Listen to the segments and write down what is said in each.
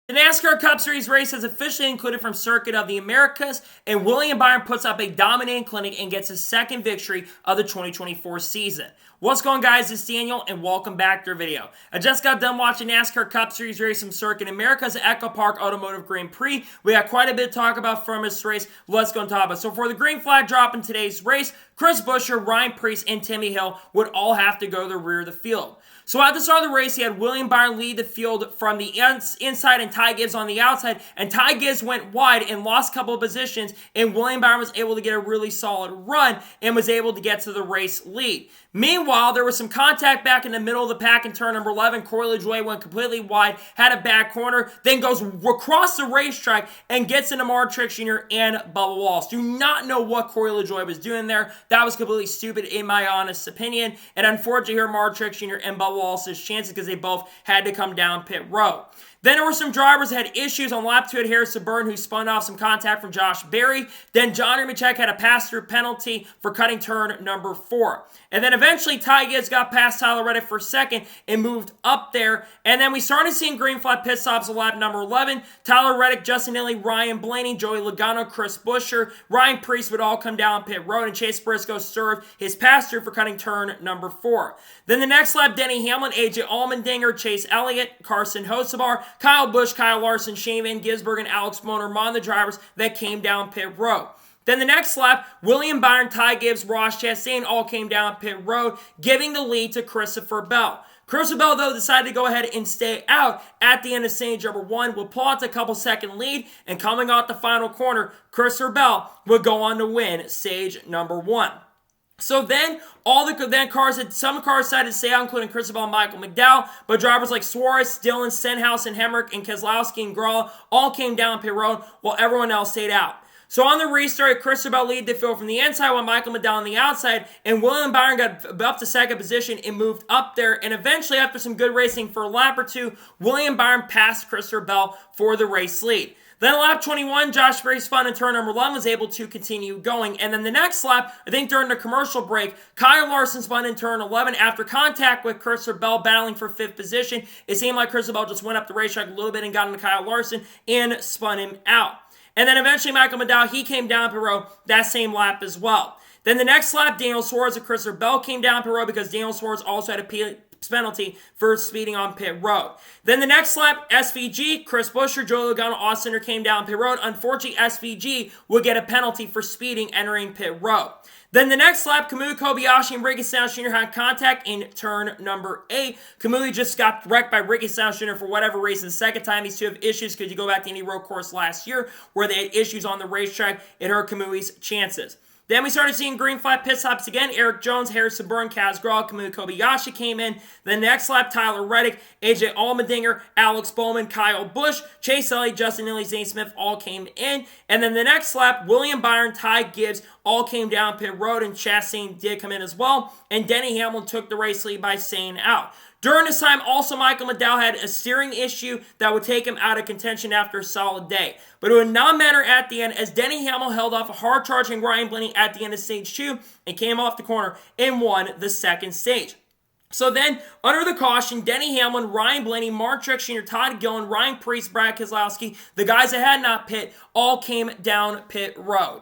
The NASCAR Cup Series race has officially concluded from Circuit of the Americas, and William Byron puts up a dominating clinic and gets his second victory of the 2024 season. What's going on, guys? It's Daniel, and welcome back to our video. I just got done watching NASCAR Cup Series race from Circuit America's Echo Park Automotive Grand Prix. We got quite a bit to talk about from this race. Let's go and talk about it. So for the green flag drop in today's race, Chris Buescher, Ryan Preece, and Timmy Hill would all have to go to the rear of the field. So at the start of the race, he had William Byron lead the field from the inside and Ty Gibbs on the outside. And Ty Gibbs went wide and lost a couple of positions. And William Byron was able to get a really solid run and was able to get to the race lead. Meanwhile, there was some contact back in the middle of the pack in turn number 11. Corey LaJoie went completely wide, had a bad corner, then goes across the racetrack and gets into Mark Truex Jr. and Bubba Wallace. Do not know what Corey LaJoie was doing there. That was completely stupid in my honest opinion. And unfortunately, here Mark Truex Jr. and Bubba Wallace's chances because they both had to come down pit road. Then there were some drivers that had issues on lap 2 at Harrison Burton who spun off some contact from Josh Berry. Then John Nemechek had a pass-through penalty for cutting turn number 4. And then eventually Ty Gibbs got past Tyler Reddick for second and moved up there. And then we started seeing green flag pit stops at lap number 11. Tyler Reddick, Justin Haley, Ryan Blaney, Joey Logano, Chris Buescher, Ryan Preece would all come down pit road, and Chase Briscoe served his pass-through for cutting turn number 4. Then the next lap, Denny Hamlin, AJ Allmendinger, Chase Elliott, Carson Hocevar, Kyle Busch, Kyle Larson, Shane Van Gisbergen, and Alex Bowman were the drivers that came down pit road. Then the next lap, William Byron, Ty Gibbs, Ross Chastain all came down pit road, giving the lead to Christopher Bell. Christopher Bell, though, decided to go ahead and stay out at the end of stage number 1, would pull out a couple-second lead, and coming out the final corner, Christopher Bell would go on to win stage number 1. So then, some cars decided to stay out, including Christopher and Michael McDowell, but drivers like Suarez, Dillon, Stenhouse, and Hemrick, and Keselowski and Gralla all came down pit road, while everyone else stayed out. So on the restart, Christopher Bell lead the field from the inside, while Michael McDowell on the outside, and William Byron got up to second position and moved up there, and eventually, after some good racing for a lap or two, William Byron passed Christopher Bell for the race lead. Then at lap 21, Josh Berry spun in turn number 11, was able to continue going. And then the next lap, I think during the commercial break, Kyle Larson spun in turn 11 after contact with Christopher Bell battling for 5th position. It seemed like Christopher Bell just went up the racetrack a little bit and got into Kyle Larson and spun him out. And then eventually Michael McDowell, he came down pit road that same lap as well. Then the next lap, Daniel Suarez and Christopher Bell came down pit road because Daniel Suarez also had a penalty for speeding on pit road. Then the next lap, SVG, Chris Buescher, Joey Logano, Austin came down pit road. Unfortunately, SVG would get a penalty for speeding entering pit road. Then the next lap, Kamui Kobayashi and Ricky Stenhouse Jr. had contact in turn number 8. Kamui just got wrecked by Ricky Stenhouse Jr. for whatever reason. Second time these two have issues because you go back to any road course last year where they had issues on the racetrack. It hurt Kamui's chances. Then we started seeing green flag pit stops again. Eric Jones, Harrison Burton, Kaz Gralla, Kamui Kobayashi came in. The next lap, Tyler Reddick, AJ Allmendinger, Alex Bowman, Kyle Busch, Chase Elliott, Justin Haley, Zane Smith all came in. And then the next lap, William Byron, Ty Gibbs all came down pit road, and Chastain did come in as well. And Denny Hamlin took the race lead by staying out. During this time, also Michael McDowell had a steering issue that would take him out of contention after a solid day. But it would not matter at the end as Denny Hamlin held off a hard-charging Ryan Blaney at the end of stage 2 and came off the corner and won the second stage. So then, under the caution, Denny Hamlin, Ryan Blaney, Mark Truex Jr., Todd Gillen, Ryan Preece, Brad Keselowski, the guys that had not pit, all came down pit road,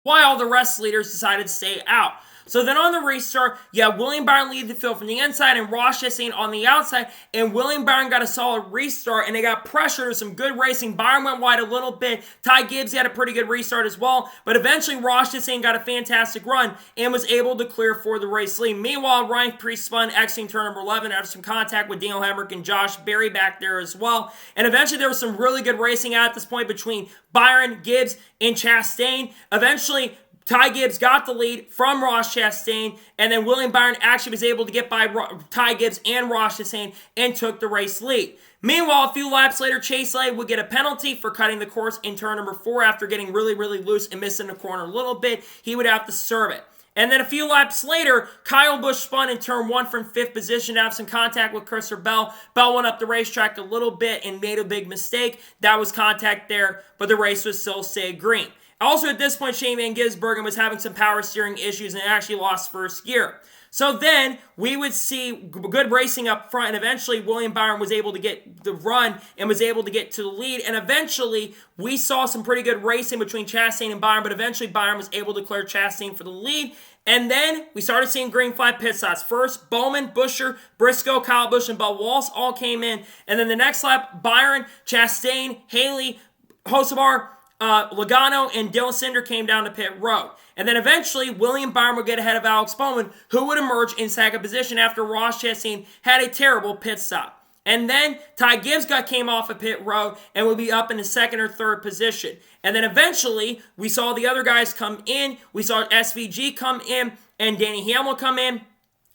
while the rest leaders decided to stay out. So then on the restart, William Byron lead the field from the inside and Ross Chastain on the outside, and William Byron got a solid restart, and they got pressure with some good racing. Byron went wide a little bit. Ty Gibbs had a pretty good restart as well, but eventually Ross Chastain got a fantastic run and was able to clear for the race lead. Meanwhile, Ryan Preece spun exiting turn number 11 after some contact with Daniel Hemrick and Josh Berry back there as well. And eventually there was some really good racing at this point between Byron, Gibbs, and Chastain. Eventually, Ty Gibbs got the lead from Ross Chastain, and then William Byron actually was able to get by Ty Gibbs and Ross Chastain and took the race lead. Meanwhile, a few laps later, Chase Elliott would get a penalty for cutting the course in turn number 4 after getting really loose and missing the corner a little bit. He would have to serve it. And then a few laps later, Kyle Busch spun in turn 1 from 5th position to have some contact with Christopher Bell. Bell went up the racetrack a little bit and made a big mistake. That was contact there, but the race was still stayed green. Also, at this point, Shane Van Gisbergen was having some power steering issues and actually lost first gear. So then we would see good racing up front, and eventually William Byron was able to get the run and was able to get to the lead, and eventually we saw some pretty good racing between Chastain and Byron, but eventually Byron was able to clear Chastain for the lead. And then we started seeing green flag pit stops. First, Bowman, Buescher, Briscoe, Kyle Busch, and Bud Walsh all came in. And then the next lap, Byron, Chastain, Haley, Hocevar, Logano, and Dylan Cinder came down to pit road. And then eventually, William Byron would get ahead of Alex Bowman, who would emerge in second position after Ross Chastain had a terrible pit stop. And then Ty Gibbs came off of pit road and would be up in the second or third position. And then eventually, we saw the other guys come in. We saw SVG come in and Danny Hamlin come in.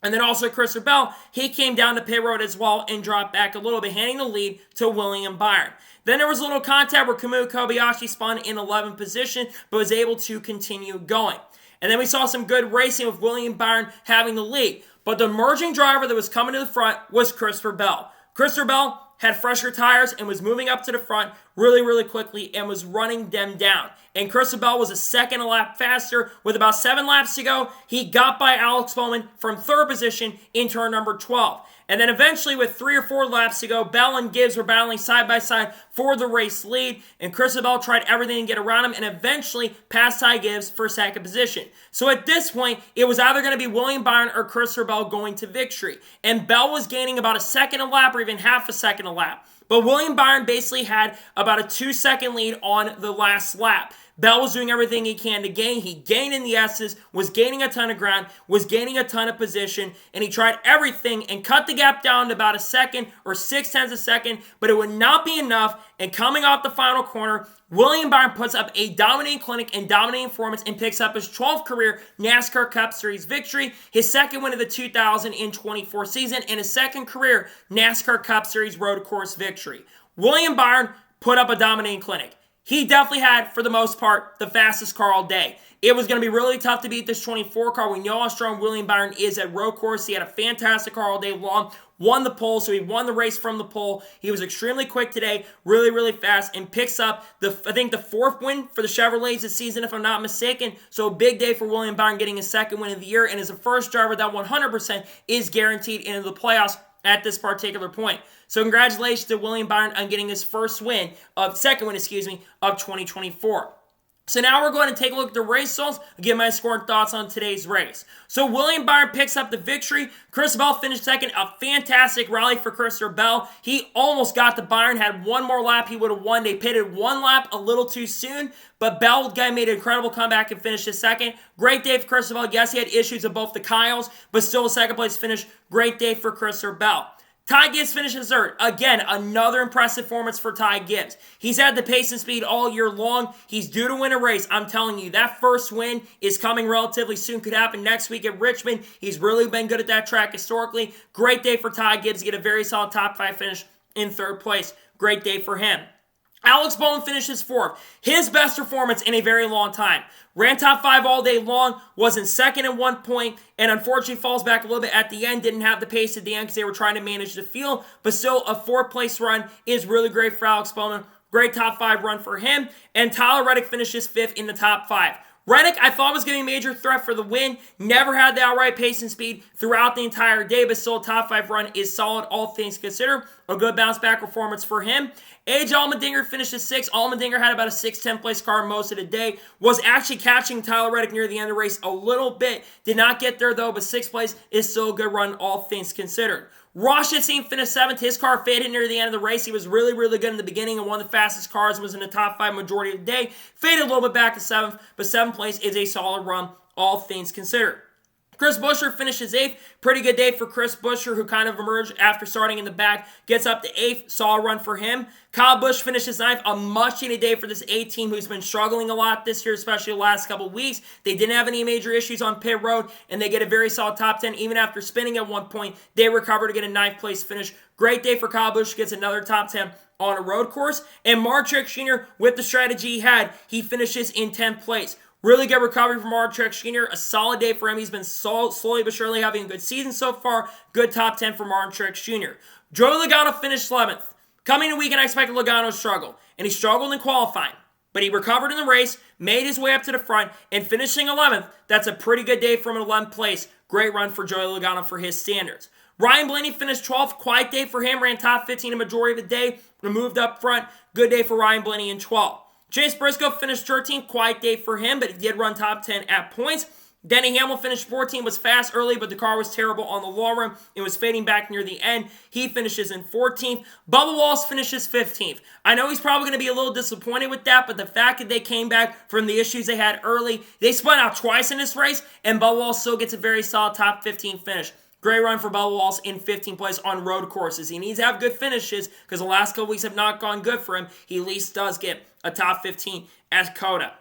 And then also Christopher Bell, he came down to pit road as well and dropped back a little bit, handing the lead to William Byron. Then there was a little contact where Kamui Kobayashi spun in 11th position, but was able to continue going. And then we saw some good racing with William Byron having the lead. But the emerging driver that was coming to the front was Christopher Bell. Christopher Bell had fresher tires and was moving up to the front really, really quickly and was running them down. And Christopher Bell was a second a lap faster. With about 7 laps to go, he got by Alex Bowman from third position in turn number 12. And then eventually, with 3 or 4 laps to go, Bell and Gibbs were battling side by side for the race lead. And Christopher Bell tried everything to get around him and eventually passed Ty Gibbs for second position. So at this point, it was either going to be William Byron or Christopher Bell going to victory. And Bell was gaining about a second a lap or even half a second a lap. But William Byron basically had about a 2-second lead on the last lap. Bell was doing everything he can to gain. He gained in the S's, was gaining a ton of ground, was gaining a ton of position, and he tried everything and cut the gap down to about a second or 0.6 a second, but it would not be enough. And coming off the final corner, William Byron puts up a dominating clinic and dominating performance and picks up his 12th career NASCAR Cup Series victory, his second win of the 2024 season, and his second career NASCAR Cup Series road course victory. William Byron put up a dominating clinic. He definitely had, for the most part, the fastest car all day. It was going to be really tough to beat this 24 car. We know how strong William Byron is at road course. He had a fantastic car all day long. Won the pole, so he won the race from the pole. He was extremely quick today, really, really fast, and picks up, the 4th win for the Chevrolets this season, if I'm not mistaken. So a big day for William Byron getting his 2nd win of the year, and is the first driver that 100% is guaranteed into the playoffs at this particular point. So congratulations to William Byron on getting his second win, of 2024. So now we're going to take a look at the race results and give my score and thoughts on today's race. So William Byron picks up the victory. Christopher Bell finished second. A fantastic rally for Christopher Bell. He almost got to Byron, had one more lap, he would have won. They pitted one lap a little too soon, but Bell made an incredible comeback and finished his second. Great day for Christopher Bell. Yes, he had issues of both the Kyles, but still a second place finish. Great day for Christopher Bell. Ty Gibbs finishes third. Again, another impressive performance for Ty Gibbs. He's had the pace and speed all year long. He's due to win a race. I'm telling you, that first win is coming relatively soon. Could happen next week at Richmond. He's really been good at that track historically. Great day for Ty Gibbs to get a very solid top 5 finish in third place. Great day for him. Alex Bowman finishes 4th. His best performance in a very long time. Ran top 5 all day long, was in second at one point, and unfortunately falls back a little bit at the end. Didn't have the pace at the end because they were trying to manage the field, but still a 4th place run is really great for Alex Bowman. Great top 5 run for him, and Tyler Reddick finishes 5th in the top 5. Reddick, I thought was going to be a major threat for the win. Never had the outright pace and speed throughout the entire day, but still a top 5 run is solid, all things considered. A good bounce back performance for him. AJ Allmendinger finishes 6th. Allmendinger had about a 6th-10th place car most of the day. Was actually catching Tyler Reddick near the end of the race a little bit. Did not get there though, but 6th place is still a good run, all things considered. Ross Chastain finished 7th. His car faded near the end of the race. He was really, really good in the beginning and one of the fastest cars and was in the top 5 majority of the day. Faded a little bit back to 7th, but 7th place is a solid run, all things considered. Chris Buescher finishes 8th. Pretty good day for Chris Buescher, who kind of emerged after starting in the back. Gets up to 8th. Solid run for him. Kyle Busch finishes 9th. A much-needed day for this A team who's been struggling a lot this year, especially the last couple of weeks. They didn't have any major issues on pit road, and they get a very solid top 10. Even after spinning at one point, they recover to get a 9th place finish. Great day for Kyle Busch. Gets another top 10 on a road course. And Mark Truex Jr., with the strategy he had, he finishes in 10th place. Really good recovery from Mark Truex Jr. A solid day for him. He's been slowly but surely having a good season so far. Good top 10 for Mark Truex Jr. Joey Logano finished 11th. Coming to weekend, I expected Logano to struggle, and he struggled in qualifying. But he recovered in the race, made his way up to the front, and finishing 11th, that's a pretty good day from an 11th place. Great run for Joey Logano for his standards. Ryan Blaney finished 12th, quiet day for him, ran top 15 a majority of the day, and moved up front. Good day for Ryan Blaney in 12th. Chase Briscoe finished 13th, quiet day for him, but he did run top 10 at points. Denny Hamlin finished 14th, was fast early, but the car was terrible on the long run. It was fading back near the end. He finishes in 14th. Bubba Wallace finishes 15th. I know he's probably going to be a little disappointed with that, but the fact that they came back from the issues they had early, they spun out twice in this race, and Bubba Wallace still gets a very solid top 15 finish. Great run for Bubba Wallace in 15th place on road courses. He needs to have good finishes because the last couple weeks have not gone good for him. He at least does get a top 15 at COTA.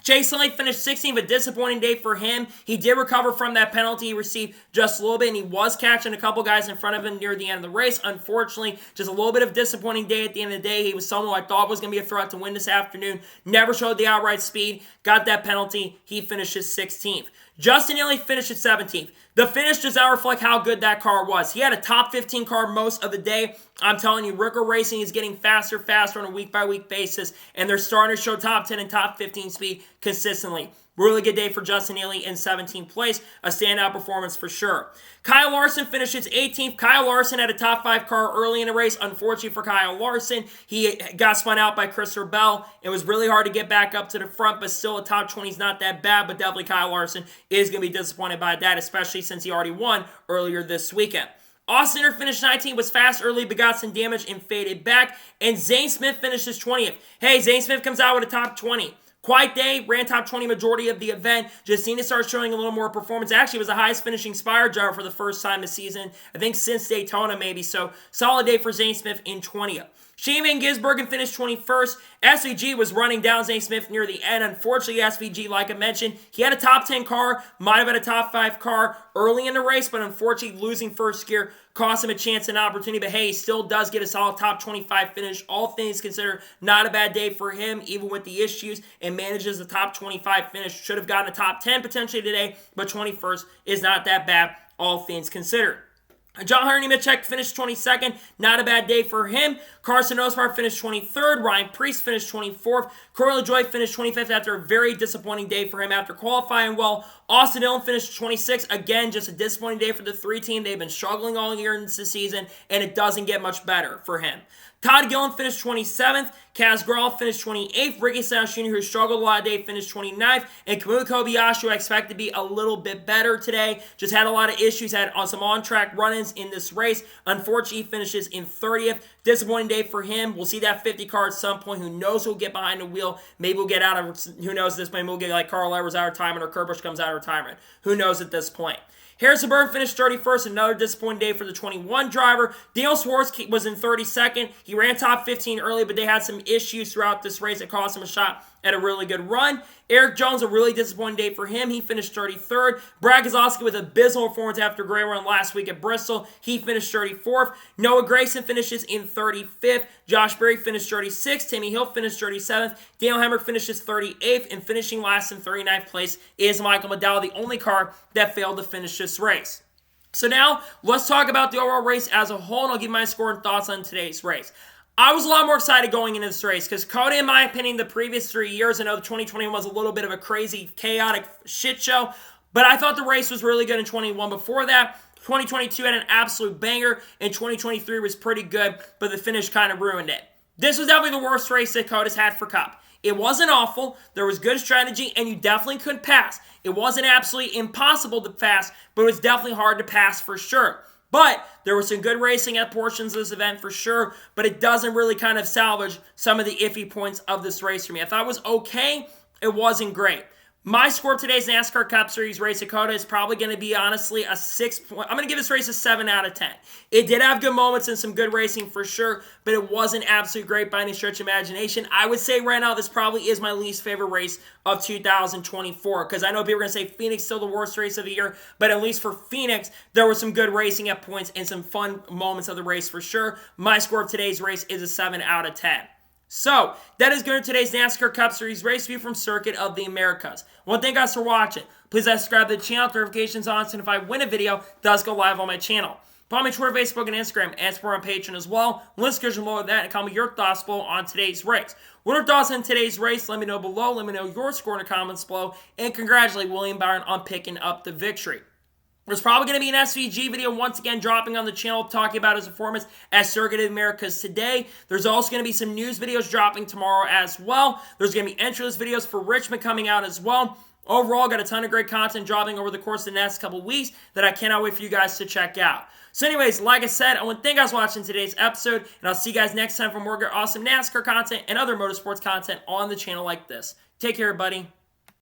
Chase Elliott finished 16th, a disappointing day for him. He did recover from that penalty he received just a little bit, and he was catching a couple guys in front of him near the end of the race. Unfortunately, just a little bit of a disappointing day at the end of the day. He was someone I thought was going to be a threat to win this afternoon. Never showed the outright speed. Got that penalty. He finishes 16th. Justin Elliott finished 17th. The finish does not reflect how good that car was. He had a top 15 car most of the day. I'm telling you, Ricker Racing is getting faster on a week-by-week basis, and they're starting to show top 10 and top 15 speed consistently. Really good day for Justin Elliott in 17th place. A standout performance for sure. Kyle Larson finishes 18th. Kyle Larson had a top 5 car early in the race. Unfortunately for Kyle Larson, he got spun out by Christopher Bell. It was really hard to get back up to the front, but still a top 20 is not that bad. But definitely Kyle Larson is going to be disappointed by that, especially since he already won earlier this weekend. Austin Inter finished 19th, was fast early, but got some damage and faded back. And Zane Smith finishes 20th. Hey, Zane Smith comes out with a top 20. Quiet day, ran top 20 majority of the event. Just seen to start showing a little more performance. Actually, was the highest finishing Spire driver for the first time this season. I think since Daytona maybe. So, solid day for Zane Smith in 20th. Shane Van Gisbergen finished 21st. SVG was running down Zane Smith near the end. Unfortunately, SVG, like I mentioned, he had a top 10 car, might have had a top 5 car early in the race, but unfortunately losing first gear cost him a chance and opportunity. But hey, he still does get a solid top 25 finish. All things considered, not a bad day for him, even with the issues, and manages a top 25 finish. Should have gotten a top 10 potentially today, but 21st is not that bad, all things considered. John Hunter Nemechek finished 22nd. Not a bad day for him. Carson Osbar finished 23rd. Ryan Preece finished 24th. Corey LaJoie finished 25th after a very disappointing day for him after qualifying well. Austin Dillon finished 26th. Again, just a disappointing day for the 3 team. They've been struggling all year in this season, and it doesn't get much better for him. Todd Gillen finished 27th. Kaz Grall finished 28th. Ricky Stenhouse Jr., who struggled a lot today, finished 29th. And Kamui Kobayashi, who I expect to be a little bit better today, just had a lot of issues, had some on-track run-ins in this race. Unfortunately, he finishes in 30th. Disappointing day for him. We'll see that 50 car at some point. Who knows who'll get behind the wheel. Maybe we'll get out of, who knows at this point, we'll get like Carl Edwards out of retirement or Kurt Busch comes out of retirement. Who knows at this point. Harrison Burton finished 31st, another disappointing day for the 21 driver. Daniel Swartz was in 32nd. He ran top 15 early, but they had some issues throughout this race that cost him a shot at a really good run. Eric Jones, a really disappointing day for him. He finished 33rd. Brad Keselowski with a abysmal performance after a great run last week at Bristol. He finished 34th. Noah Gragson finishes in 35th. Josh Berry finished 36th. Timmy Hill finished 37th. Daniel Hemrick finishes 38th. And finishing last in 39th place is Michael McDowell, the only car that failed to finish this race. So now, let's talk about the overall race as a whole, and I'll give my score and thoughts on today's race. I was a lot more excited going into this race because COTA, in my opinion, the previous 3 years, I know the 2021 was a little bit of a crazy, chaotic shit show, but I thought the race was really good in 21. Before that, 2022 had an absolute banger, and 2023 was pretty good, but the finish kind of ruined it. This was definitely the worst race that COTA's had for Cup. It wasn't awful, there was good strategy, and you definitely couldn't pass. It wasn't absolutely impossible to pass, but it was definitely hard to pass for sure. But there was some good racing at portions of this event for sure, but it doesn't really kind of salvage some of the iffy points of this race for me. I thought it was okay, it wasn't great. My score of today's NASCAR Cup Series race at COTA is probably going to be, honestly, a 6 point. I'm going to give this race a 7 out of 10. It did have good moments and some good racing for sure, but it wasn't absolutely great by any stretch of imagination. I would say right now this probably is my least favorite race of 2024, because I know people are going to say Phoenix is still the worst race of the year, but at least for Phoenix, there was some good racing at points and some fun moments of the race for sure. My score of today's race is a 7 out of 10. So, that is good for today's NASCAR Cup Series race view from Circuit of the Americas. I want to thank you guys for watching. Please subscribe to the channel, notifications on, so if I win a video, it does go live on my channel. Follow me on Twitter, Facebook, and Instagram, and support on Patreon as well. Links description below that, and comment your thoughts below on today's race. What are your thoughts on today's race? Let me know below. Let me know your score in the comments below, and congratulate William Byron on picking up the victory. There's probably going to be an SVG video once again dropping on the channel talking about his performance at Circuit of the Americas today. There's also going to be some news videos dropping tomorrow as well. There's going to be entry list videos for Richmond coming out as well. Overall, got a ton of great content dropping over the course of the next couple weeks that I cannot wait for you guys to check out. So anyways, like I said, I want to thank you guys for watching today's episode, and I'll see you guys next time for more awesome NASCAR content and other motorsports content on the channel like this. Take care, everybody.